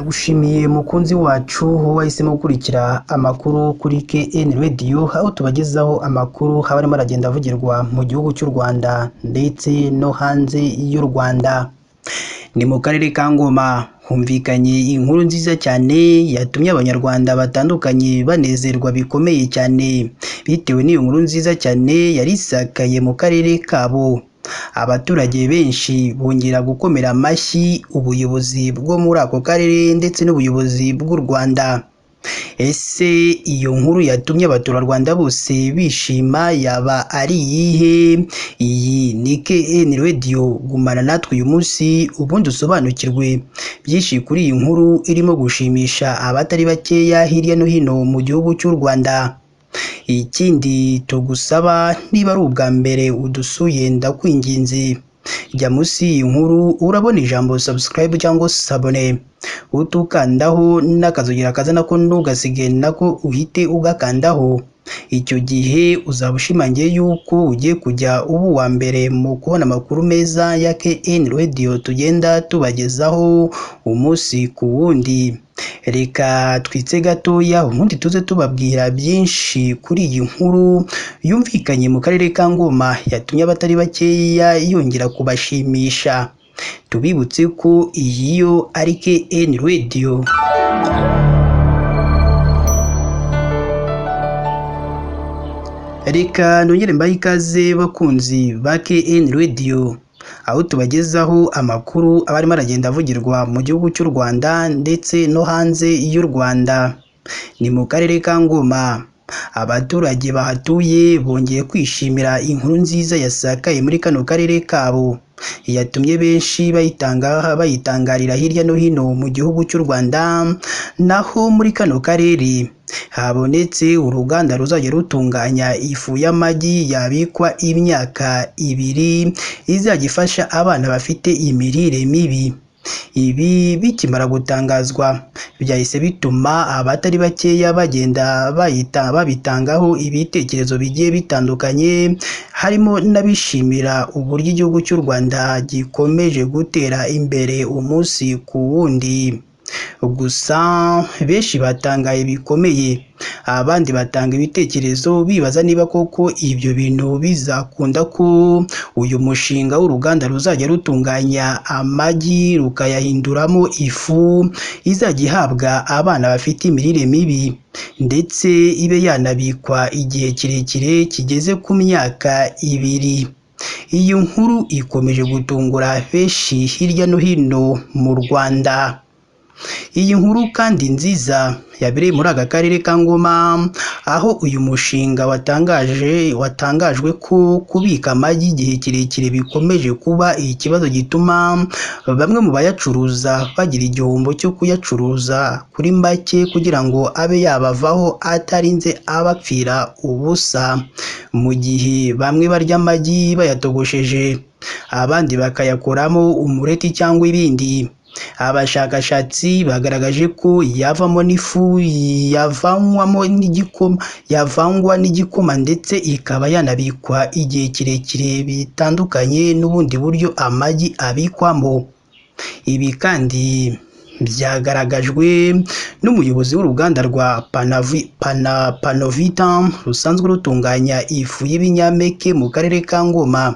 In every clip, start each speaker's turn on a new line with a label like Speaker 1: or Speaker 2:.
Speaker 1: Ndagushimiye mukunzi wacu wahisemo gukurikira amakuru kuri KN Radio, aho tubagezaho amakuru haba arimo aragenda avugirwa mu gihugu cy'u Rwanda ndetse no hanze y'u Rwanda. Ni mu karere ka Ngoma humvikanye inkuru nziza cyane yatumye abanyarwanda batandukanye banezerwa bikomeye cyane, bitewe n'iyo nkuru nziza cyane yari isakaye mu karere kabo. Abaturage benshi bongera gukomera amashyi ubuyobozi bwo muri ako karere ndetse n'ubuyobozi bw'u Rwanda. Ese iyo nkuru yatumye abaturarwanda bose bishima yaba ari iyihe? Iyi ni KN Radio, gumana natwe uyu munsi ubundi usobanukirwe byinshi kuri iyi nkuru irimo gushimisha abatari bakeya hirya no hino mu gihugu cy'u Rwanda. Ikindi tugusaba, niba ari ubwa mbere udusuye, ndakwinginze jya munsi y'iyi nkuru urabona ijambo subscribe cyangwa sabone, utukandaho n'akazogera kaza nako ntugasige nako uhite ugakandaho. Icyo gihe uzaba ushimangiye yuko ugiye kujya uba uwa mbere mu kubona amakuru meza ya KN Radio tugenda tubagezaho umunsi ku wundi. Reka twitse gatoya ubundi tuze tubabwira byinshi kuri iyi nkuru yumvikanye mu karere ka Ngoma yatumye abatari bakeya yongera kubashimisha. Tubibutse ko iyi yo ari KN Radio. Reka nongere mbahe ikaze bakunzi ba KN Radio, aho tubagezaho amakuru aba arimo aragenda avugirwa mu gihugu cy'u Rwanda ndetse no hanze y'u Rwanda. Ni mu karere ka Ngoma, abaturage bahatuye bongeye kwishimira inkuru nziza yasakaye muri kano karere kabo, yatumye benshi bayitangarira hirya no hino mu gihugu cy'u Rwanda. Naho muri kano karere habonetse uruganda ruzajya rutunganya ifu y'amagi yabikwa imyaka 2 izajya ifasha abana bafite imirire mibi. Ibi bikimara gutangazwa byahise bituma abatari bakeya bagenda babitangaho ibitekerezo bigiye bitandukanye, harimo n'abishimira uburyo igihugu cy'u Rwanda gikomeje gutera imbere umunsi ku wundi. Gusa benshi batangaye bikomeye, abandi batanga ibitekerezo bibaza niba koko ibyo bintu bizakunda ko uyu mushinga w'uruganda ruzajya rutunganya amagi rukayahinduramo ifu izajya ihabwa abana bafite imirire mibi, ndetse ibe yanabikwa igihe kirekire kigeze ku myaka 2. Iyi nkuru ikomeje gutungura benshi hirya no hino mu Rwanda. Iyi nkuru kandi nziza yabereye muri aka karere ka Ngoma, aho uyu mushinga watangajwe ko kubika amagi igihe kirekire bikomeje kuba ikibazo gituma bamwe mu bayacuruza bagira igihombo cyo kuyacuruza kuri make kugira ngo abe yabavaho atarinze abapfira ubusa, mu gihe bamwe barya amagi bayatogosheje, abandi bakayakoramo umureti cyangwa ibindi. Abashakashatsi bagaragaje ko yavamo n'ifu yavangwa n'igikoma ndetse ikaba yanabikwa igihe kirekire bitandukanye n'ubundi buryo amagi abikwamo. Ibi kandi byagaragajwe n'umuyobozi w'uruganda rwa Panovita rusanzwe rutunganya ifu y'ibinyampeke mu karere ka Ngoma,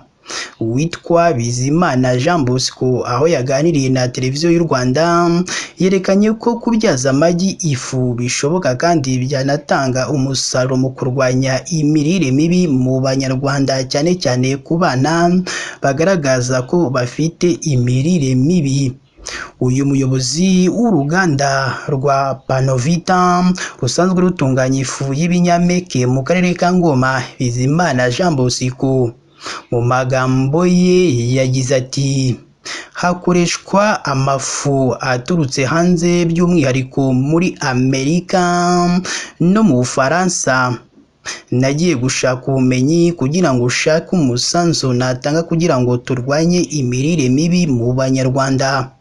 Speaker 1: witwa Bizimana Jean Bosco. Aho yaganiriye na televiziyo y'u Rwanda, yerekanye ko kubyaza amagi ifu bishoboka kandi byanatanga umusaruro mu kurwanya imirire mibi mu banyarwanda, cyane cyane ku bana bagaragaza ko bafite imirire mibi. Uyu muyobozi w'uruganda rwa Panovita rusanzwe rutunganya ifu y'ibinyampeke mu karere ka Ngoma, Bizimana Jean Bosco, mu magambo ye yagize ati: hakoreshwa amafu aturutse hanze by'umwihariko muri Amerika no mu Bufaransa. Nagiye gushaka ubumenyi kugira ngo ushake umusanzu natanga kugira ngo turwanye imirire mibi mu banyarwanda.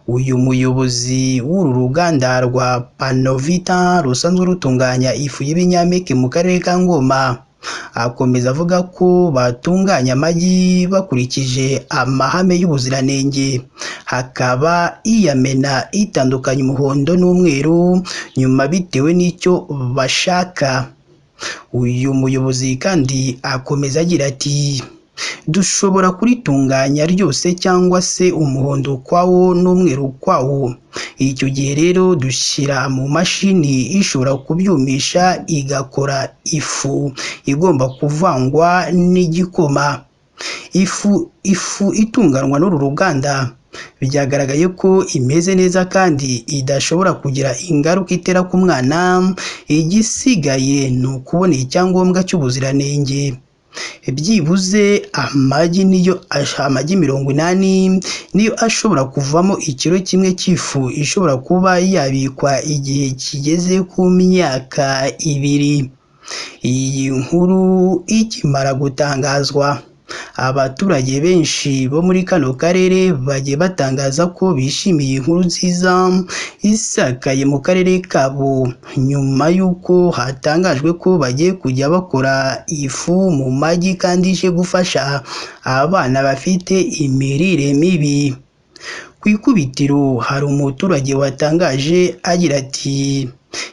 Speaker 1: Uyu muyobozi w'uru ruganda rwa Panovita rusanzwe rutunganya ifu y'ibinyampeke mu karere ka Ngoma Akomeza avuga ko batunganya amagi bakurikije amahame y'ubuziranenge, hakaba iyamena itandukanya umuhondo n'umweru nyuma bitewe n'icyo bashaka. Uyu muyobozi kandi akomeza agira ati dushobora kuritunganya ryose cyangwa se umuhondo ukwawo n'umweru ukwawo. Icyo gihe rero dushyira mu mashini ishobora kubyumisha igakora ifu igomba kuvangwa n'igikoma. Ifu itunganywa n'uru ruganda byagaragaye ko imeze neza kandi idashobora kugira ingaruka itera ku mwana. Igisigaye ni ukubona icyangombwa cy'ubuziranenge. Byibuze amagi 80 niyo ashobora kuvamo ikiro kimwe cy'ifu ishobora kuba yabikwa igihe kigeze ku myaka 2. Iyi nkuru ikimara gutangazwa, abaturage benshi bo muri kano karere bagiye batangaza ko bishimiye inkuru nziza isakaye mu karere kabo, nyuma y'uko hatangajwe ko bagiye kujya bakora ifu mu magi kandi ije gufasha abana bafite imirire mibi. Ku ikubitiro hari umuturage watangaje agira ati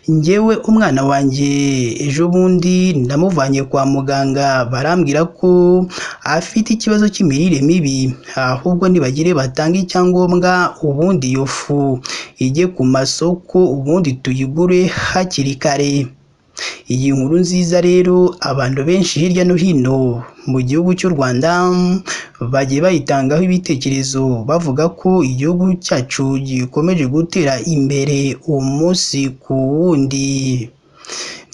Speaker 1: njyewe umwana wanjye ejo bundi ndamuvanye kwa muganga barambwira ko afite ikibazo cy'imirire mibi, ahubwo nibagire batanga icyangombwa ubundi iyo fu ijye ku masoko ubundi tuyigure hakiri kare. Iyi nkuru nziza rero abantu benshi hirya no hino mu gihugu cy'u Rwanda bagiye bayitangaho ibitekerezo bavuga ko igihugu cyacu gikomeje gutera imbere umunsi ku wundi.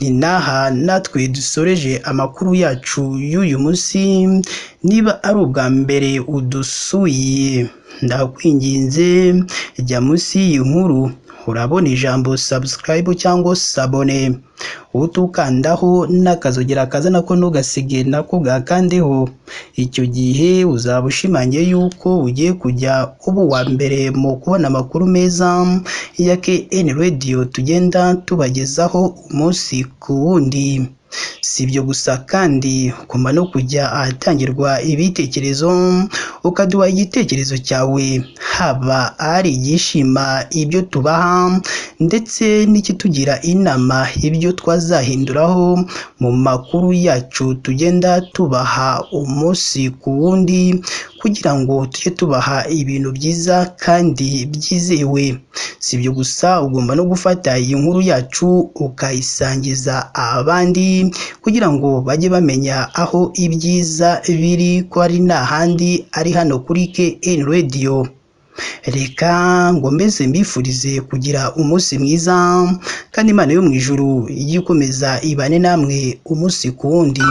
Speaker 1: Ni naha natwe dusoreje amakuru yacu y'uyu munsi. Niba ari ubwa mbere udusuye ndakwinginze jya munsi y'iyi nkuru urabona ijambo subscribe cyangwa sabone, utukandaho n'akazogera kaza nako ntugasige nako gakandeho. Icyo gihe uzaba ushimangiye yuko ugiye kujya uba uwa mbere mu kubona amakuru meza ya KN Radio tugenda tubagezaho umunsi ku wundi. Si ibyo gusa kandi ugomba no kujya ahatangirwa ibitekerezo ukaduha igitekerezo cyawe, haba ari igishima ibyo tubaha ndetse n'ikitugira inama ibyo twazahinduraho mu makuru yacu tugenda tubaha umunsi ku wundi, kugira ngo tujye tubaha ibintu byiza kandi byizewe. Si ibyo gusa ugomba no gufata iyi nkuru yacu ukayisangiza abandi kugira ngo bajye bamenya aho ibyiza biri ko ari nta handi ari hano kuri KN Radio. Reka ngo mbese mbifurize kugira umunsi mwiza kandi Imana yo mu ijuru ijye ikomeza ibane namwe umunsi ku wundi.